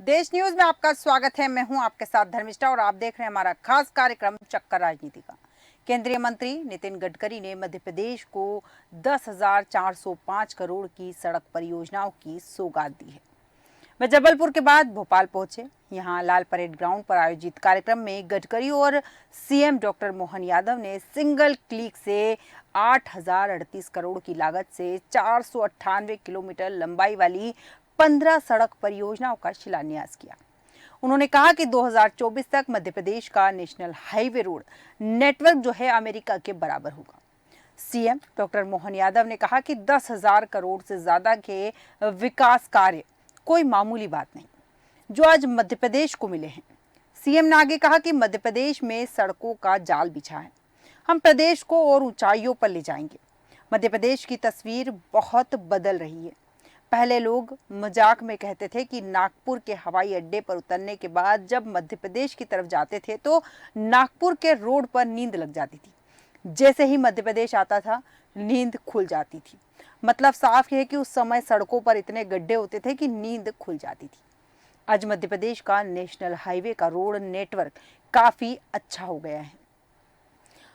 देश न्यूज में आपका स्वागत है। मैं हूं आपके साथ धर्मिष्ठा और आप देख रहे हैं हमारा खास कार्यक्रम चक्कर राजनीति का। केंद्रीय मंत्री नितिन गडकरी ने मध्य प्रदेश को 10,405 करोड़ की सड़क परियोजनाओं की सौगात दी है। वे जबलपुर के बाद भोपाल पहुंचे। यहां लाल परेड ग्राउंड पर आयोजित कार्यक्रम में गडकरी और सीएम डॉक्टर मोहन यादव ने सिंगल क्लिक से 8,038 करोड़ की लागत से 498 किलोमीटर लंबाई वाली 15 सड़क परियोजनाओं का शिलान्यास किया। उन्होंने कहा कि 2024 तक मध्य प्रदेश का नेशनल हाईवे रोड नेटवर्क जो है अमेरिका के बराबर होगा। सीएम डॉक्टर मोहन यादव ने कहा कि 10,000 करोड़ से ज्यादा के विकास कार्य कोई मामूली बात नहीं जो आज मध्य प्रदेश को मिले हैं। सीएम ने आगे कहा कि मध्य प्रदेश में सड़कों का जाल बिछा है, हम प्रदेश को और ऊंचाइयों पर ले जाएंगे। मध्य प्रदेश की तस्वीर बहुत बदल रही है। पहले लोग मजाक में कहते थे कि नागपुर के हवाई अड्डे पर उतरने के बाद जब मध्य प्रदेश की तरफ जाते थे तो नागपुर के रोड पर नींद लग जाती थी। जैसे ही मध्य प्रदेश आता था नींद खुल जाती थी। मतलब साफ है कि उस समय सड़कों पर इतने गड्ढे होते थे कि नींद खुल जाती थी। आज मध्य प्रदेश का नेशनल हाईवे का रोड नेटवर्क काफी अच्छा हो गया है।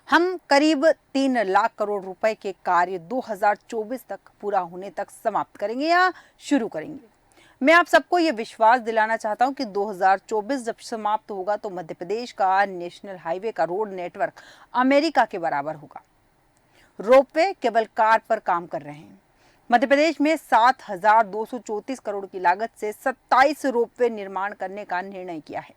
हम करीब 3 लाख करोड़ रुपए के कार्य 2024 तक पूरा होने तक समाप्त करेंगे या शुरू करेंगे। मैं आप सबको ये विश्वास दिलाना चाहता हूं कि 2024 जब समाप्त होगा तो मध्य प्रदेश का नेशनल हाईवे का रोड नेटवर्क अमेरिका के बराबर होगा। रोपवे केवल कार पर काम कर रहे हैं। मध्य प्रदेश में 7,234 करोड़ की लागत से 27 रोपवे निर्माण करने का निर्णय किया है।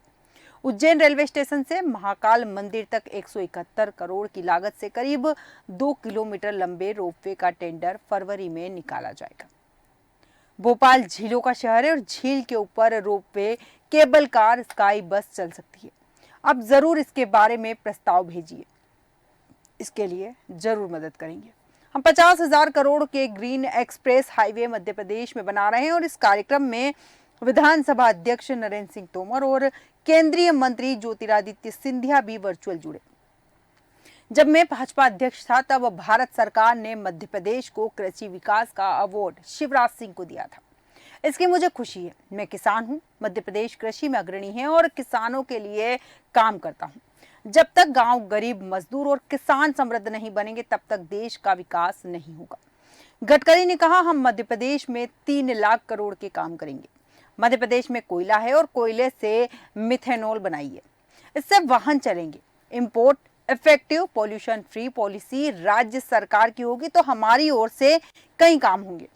उज्जैन रेलवे स्टेशन से महाकाल मंदिर तक 171 करोड़ की लागत से करीब 2 किलोमीटर लंबे रोपवे का टेंडर फरवरी में निकाला जाएगा। भोपाल झीलों का शहर है और झील के ऊपर रोपवे, केबल कार, स्काई बस चल सकती है। अब जरूर इसके बारे में प्रस्ताव भेजिए, इसके लिए जरूर मदद करेंगे। हम 50,000 करोड़ के green express highway Madhya Pradesh में बना रहे हैं और इस कार्यक्रम में विधानसभा अध्यक्ष नरेंद्र सिंह तोमर और केंद्रीय मंत्री ज्योतिरादित्य सिंधिया भी वर्चुअल जुड़े। जब मैं भाजपा अध्यक्ष था तब भारत सरकार ने मध्य प्रदेश को कृषि विकास का अवार्ड शिवराज सिंह को दिया था। इसकी मुझे खुशी है। मैं किसान हूं, मध्य प्रदेश कृषि में अग्रणी है और किसानों के लिए काम करता हूं। जब तक गांव गरीब, मजदूर और किसान समृद्ध नहीं बनेंगे तब तक देश का विकास नहीं होगा। गडकरी ने कहा, हम मध्य प्रदेश में 3 लाख करोड़ के काम करेंगे। मध्य प्रदेश में कोयला है और कोयले से मिथेनॉल बनाइए, इससे वाहन चलेंगे। Import effective pollution free policy राज्य सरकार की होगी तो हमारी ओर से कई काम होंगे।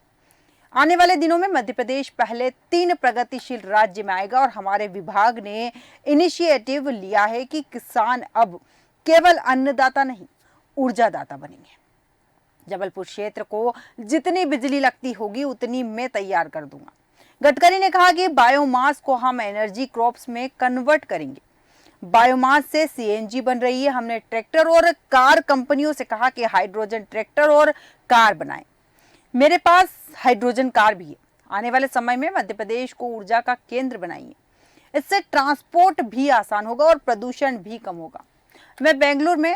आने वाले दिनों में मध्य प्रदेश पहले 3 प्रगतिशील राज्य में आएगा और हमारे विभाग ने इनिशिएटिव लिया है कि किसान अब केवल अन्नदाता नहीं, ऊर्जादाता बनेंगे। जबलपुर क्षेत्र को जितनी बिजली लगती होगी उतनी मैं तैयार कर दूंगा। गडकरी ने कहा कि बायोमास को हम एनर्जी क्रॉप्स में कन्वर्ट करेंगे। बायोमास से सीएनजी बन रही है। हमने ट्रैक्टर और कार कंपनियों से कहा कि हाइड्रोजन ट्रैक्टर और कार बनाएं। मेरे पास हाइड्रोजन कार भी है। आने वाले समय में मध्य प्रदेश को ऊर्जा का केंद्र बनाइए, इससे ट्रांसपोर्ट भी आसान होगा और प्रदूषण भी कम होगा। मैं बेंगलुरु में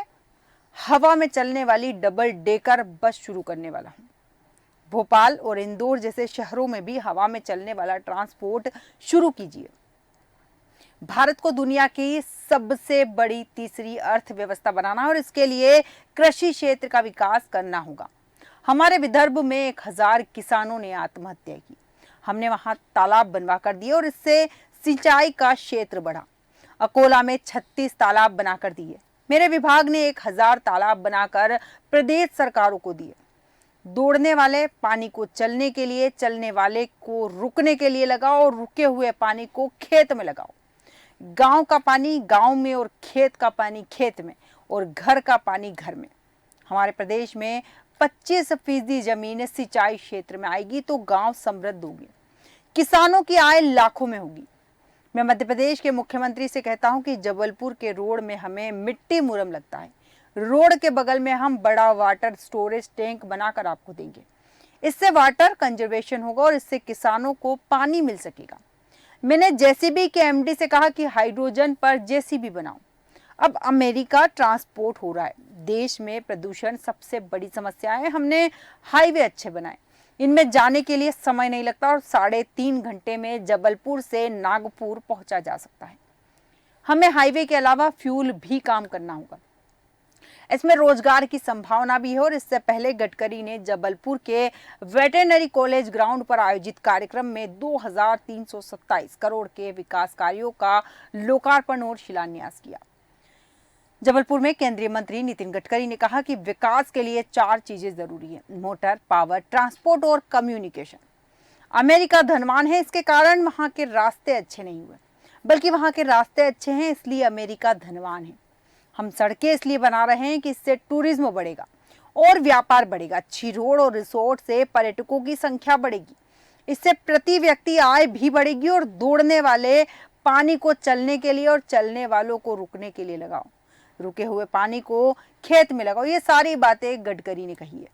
हवा में चलने वाली डबल डेकर बस शुरू करने वाला हूँ। भोपाल और इंदौर जैसे शहरों में भी हवा में चलने वाला ट्रांसपोर्ट शुरू कीजिए। भारत को दुनिया की सबसे बड़ी तीसरी अर्थव्यवस्था बनाना और इसके लिए कृषि क्षेत्र का विकास करना होगा। हमारे विदर्भ में 1,000 किसानों ने आत्महत्या की। हमने वहां तालाब बनवा कर दिए और इससे सिंचाई का क्षेत्र बढ़ा। अकोला में 36 तालाब बनाकर दिए। मेरे विभाग ने 1,000 तालाब बनाकर प्रदेश सरकारों को दिए। दौड़ने वाले पानी को चलने के लिए, चलने वाले को रुकने के लिए लगाओ और रुके हुए पानी को खेत में लगाओ। गांव का पानी गांव में और खेत का पानी खेत में और घर का पानी घर में। हमारे प्रदेश में 25% जमीन सिंचाई क्षेत्र में आएगी तो गांव समृद्ध होंगे, किसानों की आय लाखों में होगी। मैं मध्य प्रदेश के मुख्यमंत्री से कहता हूं कि जबलपुर के रोड में हमें मिट्टी मुरम लगता है। रोड के बगल में हम बड़ा वाटर स्टोरेज टैंक बनाकर आपको देंगे। इससे वाटर कंजर्वेशन होगा और इससे किसानों को पानी मिल सकेगा। मैंने जेसीबी के एमडी से कहा कि हाइड्रोजन पर जेसीबी बनाओ। अब अमेरिका ट्रांसपोर्ट हो रहा है। देश में प्रदूषण सबसे बड़ी समस्या है। हमने हाईवे अच्छे बनाए, इनमें जाने के लिए समय नहीं लगता और 3.5 घंटे में जबलपुर से नागपुर पहुंचा जा सकता है। हमें हाईवे के अलावा फ्यूल भी काम करना होगा। इसमें रोजगार की संभावना भी है और इससे पहले गडकरी ने जबलपुर के वेटरनरी कॉलेज ग्राउंड पर आयोजित कार्यक्रम में 2327 करोड़ के विकास कार्यों का लोकार्पण और शिलान्यास किया। जबलपुर में केंद्रीय मंत्री नितिन गडकरी ने कहा कि विकास के लिए 4 चीजें जरूरी है: मोटर, पावर, ट्रांसपोर्ट और कम्युनिकेशन। अमेरिका धनवान है, इसके कारण वहां के रास्ते अच्छे नहीं हुए, बल्कि वहां के रास्ते अच्छे हैं इसलिए अमेरिका धनवान है। हम सड़कें इसलिए बना रहे हैं कि इससे टूरिज्म बढ़ेगा और व्यापार बढ़ेगा। अच्छी रोड और रिसोर्ट से पर्यटकों की संख्या बढ़ेगी, इससे प्रति व्यक्ति आय भी बढ़ेगी और दौड़ने वाले पानी को चलने के लिए और चलने वालों को रुकने के लिए लगाओ, रुके हुए पानी को खेत में लगाओ। ये सारी बातें गडकरी ने कही है।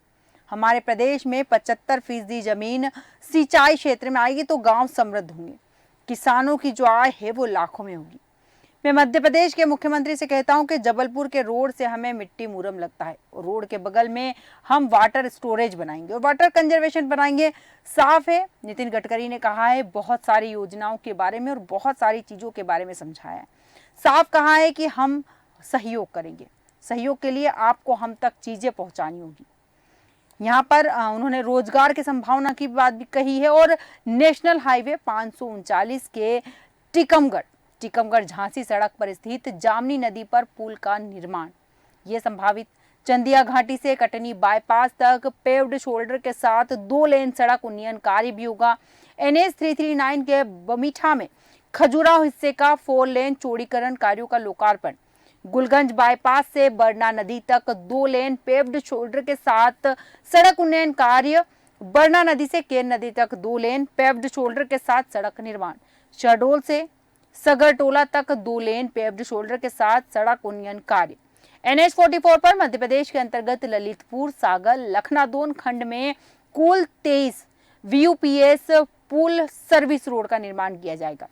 हमारे प्रदेश में 75% जमीन सिंचाई क्षेत्र में आएगी तो गांव समृद्ध होंगे, किसानों की जो आय है वो लाखों में होगी। मैं मध्य प्रदेश के मुख्यमंत्री से कहता हूं कि जबलपुर के रोड से हमें मिट्टी मुरम लगता है और रोड के बगल में हम वाटर स्टोरेज बनाएंगे और वाटर कंजर्वेशन बनाएंगे। साफ है, नितिन गडकरी ने कहा है बहुत सारी योजनाओं के बारे में और बहुत सारी चीजों के बारे में समझाया है। साफ कहा है कि हम सहयोग करेंगे, सहयोग के लिए आपको हम तक चीजें पहुंचानी होगी। यहाँ पर उन्होंने रोजगार की संभावना की बात भी कही है और नेशनल हाईवे 539 के टीकमगढ़ झांसी सड़क पर स्थित जामनी नदी पर पुल का निर्माण, ये संभावित चंदिया घाटी से कटनी बाईपास तक पेव्ड शोल्डर के साथ 2 लेन सड़क उन्नयन कार्य भी होगा। NH 339 के बमीठा में खजुराहो हिस्से का 4 लेन चौड़ीकरण कार्यों का लोकार्पण, गुलगंज बाईपास से बरना नदी तक 2 लेन पेव्ड शोल्डर के साथ सड़क उन्नयन कार्य, बरना नदी से केन नदी तक 2 लेन पेव्ड शोल्डर के साथ सड़क निर्माण, शहडोल से सगरटोला तक 2 लेन पेव्ड शोल्डर के साथ सड़क उन्नयन कार्य। NH 44 पर मध्य प्रदेश के अंतर्गत ललितपुर सागर लखनादोन खंड में कुल 23 VUPS पुल सर्विस रोड का निर्माण किया जाएगा।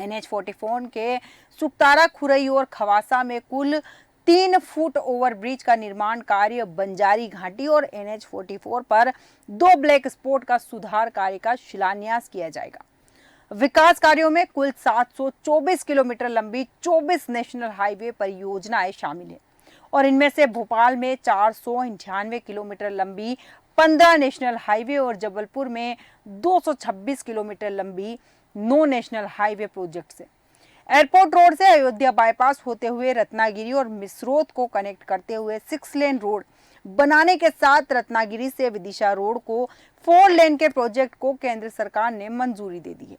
NH 44 के सुकतारा, खुरई और खवासा में कुल 3 फुट ओवरब्रिज का निर्माण कार्य, बंजारी घाटी और NH 44 पर 2 ब्लैक स्पॉट का सुधार कार्य का शिलान्यास किया जाएगा। विकास कार्यों में कुल 724 किलोमीटर लंबी 24 नेशनल हाईवे परियोजनाएं शामिल हैं और इनमें से भोपाल में 498 किलोमीटर लंबी 15 नेशनल हाईवे और जबलपुर में 226 किलोमीटर लंबी 9 नेशनल हाईवे प्रोजेक्ट्स हैं। एयरपोर्ट रोड से अयोध्या बाईपास होते हुए रत्नागिरी और मिसरोद को कनेक्ट करते हुए 6 लेन रोड बनाने के साथ रत्नागिरी से विदिशा रोड को 4 लेन के प्रोजेक्ट को केंद्र सरकार ने मंजूरी दे दी है।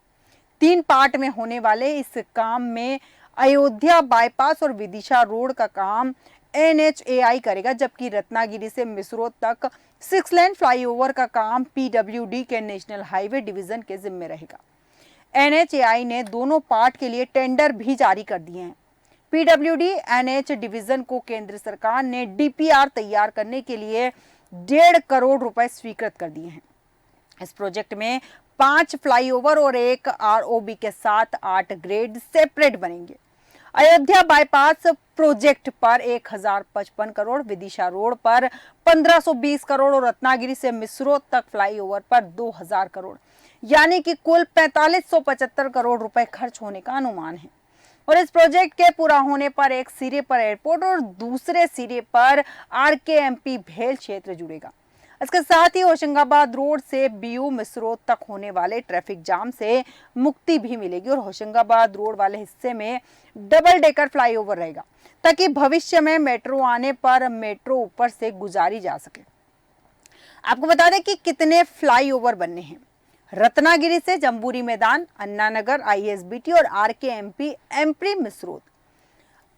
3 पार्ट में होने वाले इस काम में अयोध्या बाईपास और विदिशा रोड का काम NHAI करेगा, जबकि रत्नागिरी से मिसरोद तक 6 लेन फ्लाईओवर का काम PWD के नेशनल हाईवे डिवीजन के जिम्मे रहेगा। NHAI ने दोनों पार्ट के लिए टेंडर भी जारी कर दिए हैं। PWD NH डिवीजन को केंद्र सरकार ने DPR तैयार करने के लिए 1.5 करोड़ रुपए स्वीकृत कर दिए हैं। इस प्रोजेक्ट में 5 फ्लाईओवर और 1 ROB के साथ 8 ग्रेड सेपरेट बनेंगे। अयोध्या बाईपास प्रोजेक्ट पर 1055 करोड़, विदिशा रोड पर 1520 करोड़ और रत्नागिरी से मिसरोद तक फ्लाईओवर पर 2000 करोड़, यानी कि कुल 4575 करोड़ रुपए खर्च होने का अनुमान है। और इस प्रोजेक्ट के पूरा होने पर एक सिरे पर एयरपोर्ट और दूसरे सिरे पर RKMP भेल क्षेत्र जुड़ेगा। इसके साथ ही होशंगाबाद रोड से BU मिसरोद तक होने वाले ट्रैफिक जाम से मुक्ति भी मिलेगी और होशंगाबाद रोड वाले हिस्से में डबल डेकर फ्लाईओवर रहेगा, ताकि भविष्य में मेट्रो आने पर मेट्रो ऊपर से गुजारी जा सके। आपको बता दें कि कितने फ्लाईओवर बनने हैं। रत्नागिरी से जम्बूरी मैदान, अन्ना नगर, ISBT और RKMP एम्प्री मिसरोद,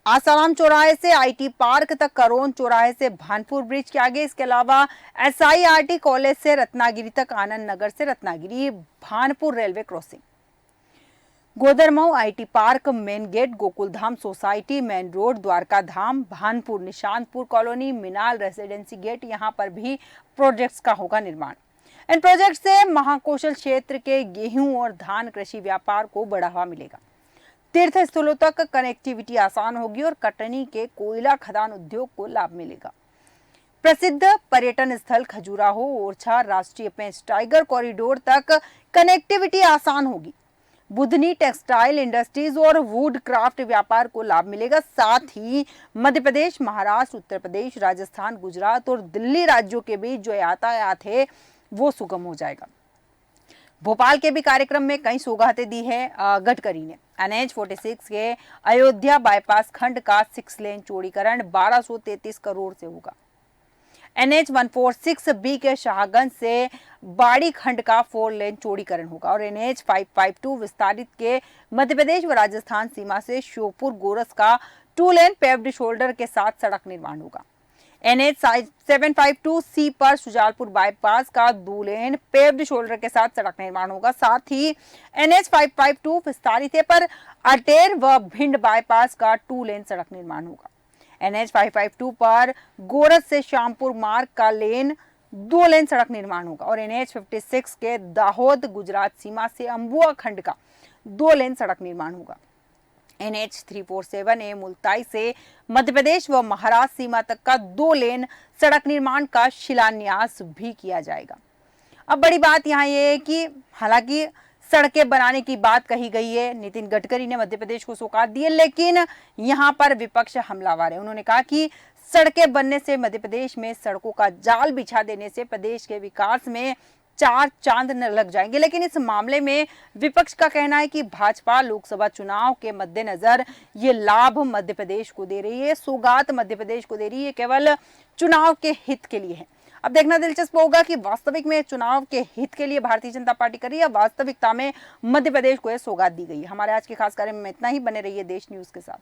आसाराम चौराहे से IT पार्क तक, करोन चौराहे से भानपुर ब्रिज के आगे। इसके अलावा SIRT कॉलेज से रत्नागिरी तक, आनंद नगर से Ratnagiri Bhanpur railway crossing, Godarmau IT park, main gate, Gokuldham society, main road, Dwarka Dham, Bhanpur, Nishantpur colony, Minal residency gate, यहाँ पर भी प्रोजेक्ट्स का होगा निर्माण। इन प्रोजेक्ट से महाकौशल क्षेत्र के गेहूं और धान कृषि व्यापार को बढ़ावा मिलेगा। तीर्थ स्थलों तक कनेक्टिविटी आसान होगी और कटनी के कोयला खदान उद्योग को लाभ मिलेगा। प्रसिद्ध पर्यटन स्थल खजुराहो ओरछा राष्ट्रीय पेंच टाइगर कॉरिडोर तक कनेक्टिविटी आसान होगी। बुधनी टेक्सटाइल इंडस्ट्रीज और वुड क्राफ्ट व्यापार को लाभ मिलेगा। साथ ही मध्य प्रदेश, महाराष्ट्र, उत्तर प्रदेश, राजस्थान, गुजरात और दिल्ली राज्यों के बीच जो यातायात है वो सुगम हो जाएगा। भोपाल के भी कार्यक्रम में कई सौगातें दी है गडकरी ने। NH-46 के अयोध्या बाईपास खंड का 6 लेन चौड़ीकरण 1233 करोड़ से होगा। NH-146B के शाहगंज से बाड़ी खंड का 4 लेन चौड़ीकरण होगा और NH-552 विस्तारित के मध्य प्रदेश व राजस्थान सीमा से श्योपुर गोरस का 2 लेन पेव्ड शोल्डर के साथ सड़क निर्माण होगा। NH-752C पर शुजालपुर बाईपास का 2 लेन पेव्ड शोल्डर के साथ सड़क निर्माण होगा। साथ ही NH-552 विस्तारित है पर अटेर व भिंड बाईपास का 2 लेन सड़क निर्माण होगा। NH-552 पर गोरस से श्यामपुर मार्ग का 2 लेन सड़क निर्माण होगा और NH-56 के दाहोद गुजरात सीमा से अंबुआ खंड का 2 लेन सड़क निर्माण होगा। NH-347A मुल्ताई से मध्य प्रदेश व महाराष्ट्र सीमा तक का 2 लेन सड़क निर्माण का शिलान्यास भी किया जाएगा। अब बड़ी बात यहाँ ये है कि हालांकि सड़कें बनाने की बात कही गई है, नितिन गडकरी ने मध्य प्रदेश को सौगात दी है, लेकिन यहाँ पर विपक्ष हमलावर है। उन्होंने कहा कि सड़कें बनने से मध्य प्रदेश में सड़कों का जाल बिछा देने से प्रदेश के विकास में 4 चांद न लग जाएंगे। लेकिन इस मामले में विपक्ष का कहना है कि भाजपा लोकसभा चुनाव के मद्देनजर ये लाभ मध्य प्रदेश को दे रही है, सौगात मध्य प्रदेश को दे रही है, केवल चुनाव के हित के लिए है। अब देखना दिलचस्प होगा कि वास्तविक में चुनाव के हित के लिए भारतीय जनता पार्टी कर रही है या वास्तविकता में मध्य प्रदेश को यह सौगात दी गई है। हमारे आज के खास कार्यक्रम में इतना ही। बने रहिए देश न्यूज के साथ।